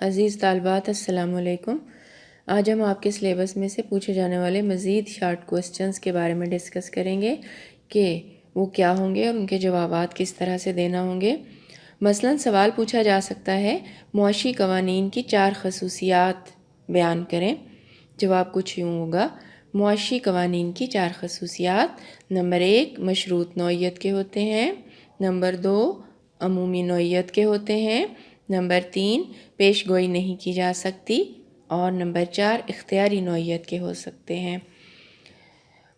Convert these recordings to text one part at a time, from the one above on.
عزیز طالبات السلام علیکم۔ آج ہم آپ کے سلیبس میں سے پوچھے جانے والے مزید شارٹ کوسچنز کے بارے میں ڈسکس کریں گے کہ وہ کیا ہوں گے اور ان کے جوابات کس طرح سے دینا ہوں گے۔ مثلاً سوال پوچھا جا سکتا ہے معاشی قوانین کی 4 خصوصیات بیان کریں۔ جواب کچھ یوں ہوگا، معاشی قوانین کی 4 خصوصیات: نمبر 1 مشروط نوعیت کے ہوتے ہیں، نمبر 2 عمومی نوعیت کے ہوتے ہیں، نمبر 3 پیش گوئی نہیں کی جا سکتی، اور نمبر 4 اختیاری نوعیت کے ہو سکتے ہیں۔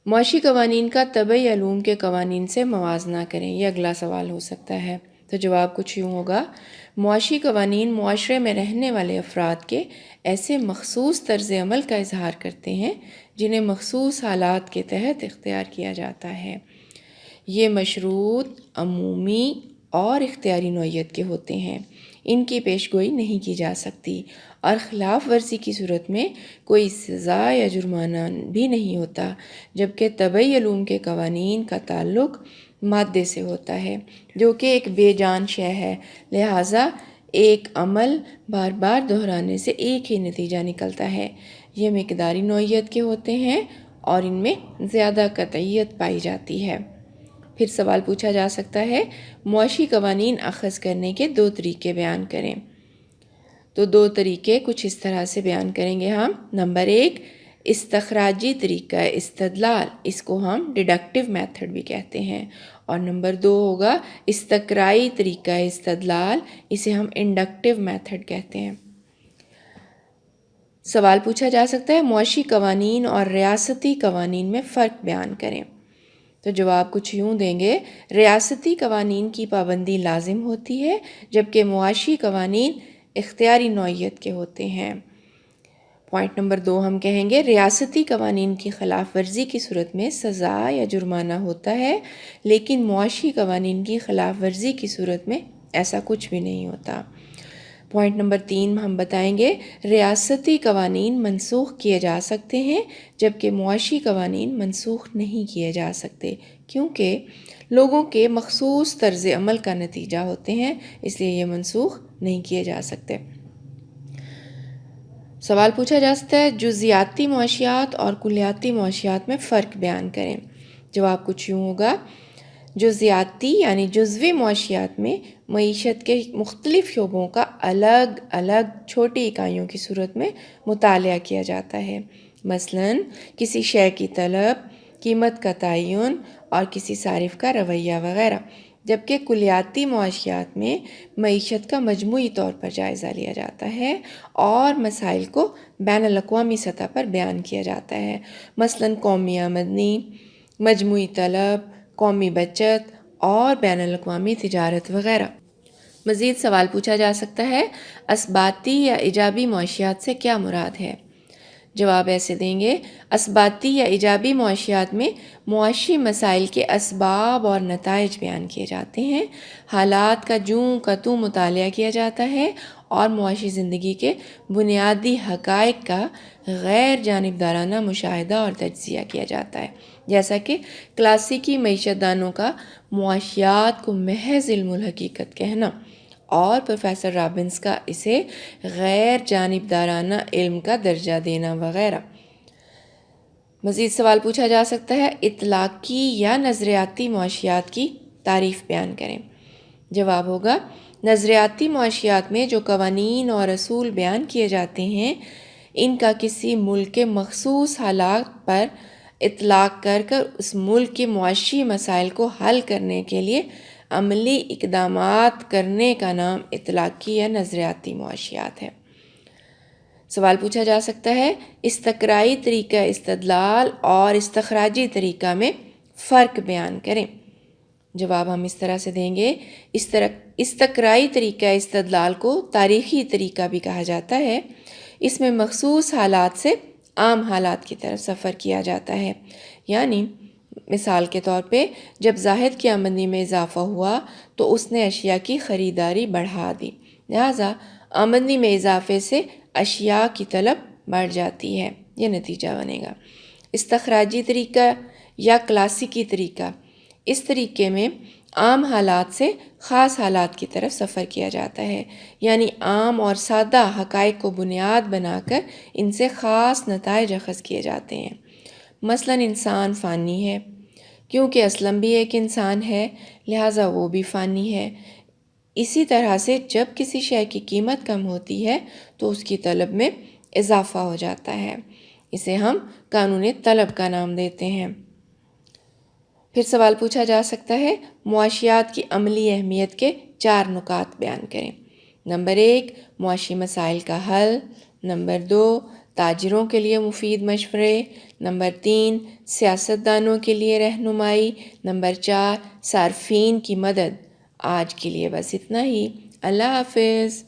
معاشی قوانین کا طبعی علوم کے قوانین سے موازنہ کریں، یہ اگلا سوال ہو سکتا ہے۔ تو جواب کچھ یوں ہوگا، معاشی قوانین معاشرے میں رہنے والے افراد کے ایسے مخصوص طرز عمل کا اظہار کرتے ہیں جنہیں مخصوص حالات کے تحت اختیار کیا جاتا ہے۔ یہ مشروط، عمومی اور اختیاری نوعیت کے ہوتے ہیں۔ ان کی پیش گوئی نہیں کی جا سکتی اور خلاف ورزی کی صورت میں کوئی سزا یا جرمانہ بھی نہیں ہوتا، جبکہ طبعی علوم کے قوانین کا تعلق مادے سے ہوتا ہے جو کہ ایک بے جان شے ہے، لہٰذا ایک عمل بار بار دہرانے سے ایک ہی نتیجہ نکلتا ہے۔ یہ مقداری نوعیت کے ہوتے ہیں اور ان میں زیادہ قطعیت پائی جاتی ہے۔ پھر سوال پوچھا جا سکتا ہے معاشی قوانین اخذ کرنے کے 2 طریقے بیان کریں۔ تو 2 طریقے کچھ اس طرح سے بیان کریں گے ہم۔ نمبر 1 استخراجی طریقہ استدلال، اس کو ہم ڈیڈکٹیو میتھڈ بھی کہتے ہیں، اور نمبر 2 ہوگا استقرائی طریقہ استدلال، اسے ہم انڈکٹیو میتھڈ کہتے ہیں۔ سوال پوچھا جا سکتا ہے معاشی قوانین اور ریاستی قوانین میں فرق بیان کریں۔ تو جواب کچھ یوں دیں گے، ریاستی قوانین کی پابندی لازم ہوتی ہے جبکہ معاشی قوانین اختیاری نوعیت کے ہوتے ہیں۔ پوائنٹ نمبر 2 ہم کہیں گے، ریاستی قوانین کی خلاف ورزی کی صورت میں سزا یا جرمانہ ہوتا ہے، لیکن معاشی قوانین کی خلاف ورزی کی صورت میں ایسا کچھ بھی نہیں ہوتا۔ پوائنٹ نمبر 3 ہم بتائیں گے، ریاستی قوانین منسوخ کیے جا سکتے ہیں جبکہ معاشی قوانین منسوخ نہیں کیے جا سکتے، کیونکہ لوگوں کے مخصوص طرز عمل کا نتیجہ ہوتے ہیں، اس لیے یہ منسوخ نہیں کیے جا سکتے۔ سوال پوچھا جا سکتا ہے جزیاتی معاشیات اور کلیاتی معاشیات میں فرق بیان کریں۔ جواب کچھ یوں ہوگا، جزیاتی یعنی جزوی معاشیات میں معیشت کے مختلف شعبوں کا الگ الگ چھوٹی اکائیوں کی صورت میں مطالعہ کیا جاتا ہے، مثلاً کسی شے کی طلب، قیمت کا تعین اور کسی صارف کا رویہ وغیرہ، جبکہ کلیاتی معاشیات میں معیشت کا مجموعی طور پر جائزہ لیا جاتا ہے اور مسائل کو بین الاقوامی سطح پر بیان کیا جاتا ہے، مثلاً قومی آمدنی، مجموعی طلب، قومی بچت اور بین الاقوامی تجارت وغیرہ۔ مزید سوال پوچھا جا سکتا ہے اثباتی یا ایجابی معاشیات سے کیا مراد ہے؟ جواب ایسے دیں گے، اثباتی یا ایجابی معاشیات میں معاشی مسائل کے اسباب اور نتائج بیان کیے جاتے ہیں، حالات کا جوں کا توں مطالعہ کیا جاتا ہے اور معاشی زندگی کے بنیادی حقائق کا غیر جانبدارانہ مشاہدہ اور تجزیہ کیا جاتا ہے، جیسا کہ کلاسیکی معیشت دانوں کا معاشیات کو محض علم الحقیقت کہنا اور پروفیسر رابنس کا اسے غیر جانبدارانہ علم کا درجہ دینا وغیرہ۔ مزید سوال پوچھا جا سکتا ہے اطلاقی یا نظریاتی معاشیات کی تعریف بیان کریں۔ جواب ہوگا، نظریاتی معاشیات میں جو قوانین اور اصول بیان کیے جاتے ہیں ان کا کسی ملک کے مخصوص حالات پر اطلاق کر اس ملک کے معاشی مسائل کو حل کرنے کے لیے عملی اقدامات کرنے کا نام اطلاقی یا نظریاتی معاشیات ہے۔ سوال پوچھا جا سکتا ہے استقرائی طریقہ استدلال اور استخراجی طریقہ میں فرق بیان کریں۔ جواب ہم اس طرح سے دیں گے، استقرائی طریقہ استدلال کو تاریخی طریقہ بھی کہا جاتا ہے، اس میں مخصوص حالات سے عام حالات کی طرف سفر کیا جاتا ہے، یعنی مثال کے طور پہ جب زاہد کی آمدنی میں اضافہ ہوا تو اس نے اشیاء کی خریداری بڑھا دی، لہٰذا آمدنی میں اضافے سے اشیاء کی طلب بڑھ جاتی ہے، یہ نتیجہ بنے گا۔ استخراجی طریقہ یا کلاسیکی طریقہ، اس طریقے میں عام حالات سے خاص حالات کی طرف سفر کیا جاتا ہے، یعنی عام اور سادہ حقائق کو بنیاد بنا کر ان سے خاص نتائج اخذ کیے جاتے ہیں۔ مثلاً انسان فانی ہے، کیونکہ اسلم بھی ایک انسان ہے لہٰذا وہ بھی فانی ہے۔ اسی طرح سے جب کسی شے کی قیمت کم ہوتی ہے تو اس کی طلب میں اضافہ ہو جاتا ہے، اسے ہم قانون طلب کا نام دیتے ہیں۔ پھر سوال پوچھا جا سکتا ہے معاشیات کی عملی اہمیت کے 4 نکات بیان کریں۔ نمبر 1 معاشی مسائل کا حل، نمبر 2 تاجروں کے لیے مفید مشورے، نمبر 3 سیاستدانوں کے لیے رہنمائی، نمبر 4 صارفین کی مدد۔ آج کے لیے بس اتنا ہی۔ اللہ حافظ۔